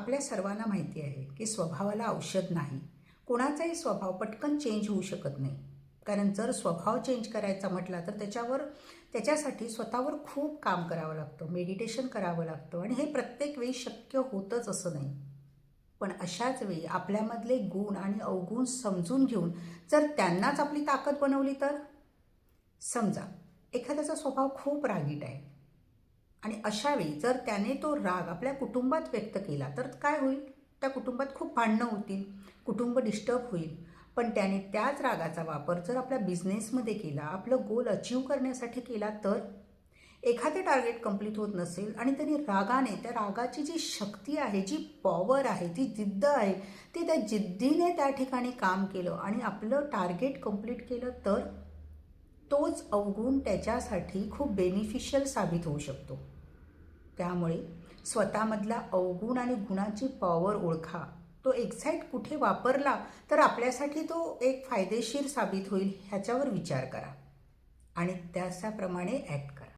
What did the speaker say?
आपल्या सर्वांना माहिती आहे की स्वभावाला औषध नाही. कोणाचाही स्वभाव पटकन चेंज होऊ शकत नाही. कारण जर स्वभाव चेंज करायचा म्हटला तर त्याच्यासाठी स्वतःवर खूप काम करावं लागतं, मेडिटेशन करावं लागतं आणि हे प्रत्येक वेळी शक्य होतच असं नाही. पण अशाच वेळी आपल्यामधले गुण आणि अवगुण समजून घेऊन जर त्यांनाच आपली ताकद बनवली तर, समजा एखाद्याचा स्वभाव खूप रागीट आहे आणि अशावेळी जर त्याने तो राग आपल्या कुटुंबात व्यक्त केला तर काय होईल? त्या कुटुंबात खूप भांडणं होतील, कुटुंब डिस्टर्ब होईल. पण त्याने त्याच रागाचा वापर जर आपल्या बिझनेसमध्ये केला, आपलं गोल अचीव करण्यासाठी केला तर एखादे टार्गेट कंप्लीट होत नसेल आणि त्यांनी रागाने, त्या रागाची जी शक्ती आहे, जी पॉवर आहे, जी जिद्द आहे, ती त्या जिद्दीने त्या ठिकाणी काम केलं आणि आपलं टार्गेट कंप्लीट केलं तर तोच अवगुण त्याच्यासाठी खूप बेनिफिशियल साबित होऊ शकतो. त्यामुळे स्वतःमधला अवगुण आणि गुणाची पॉवर ओळखा. तो एक्झॅक्ट कुठे वापरला तर आपल्यासाठी तो एक फायदेशीर साबित होईल ह्याच्यावर विचार करा आणि त्याच्याप्रमाणे ॲक्ट करा.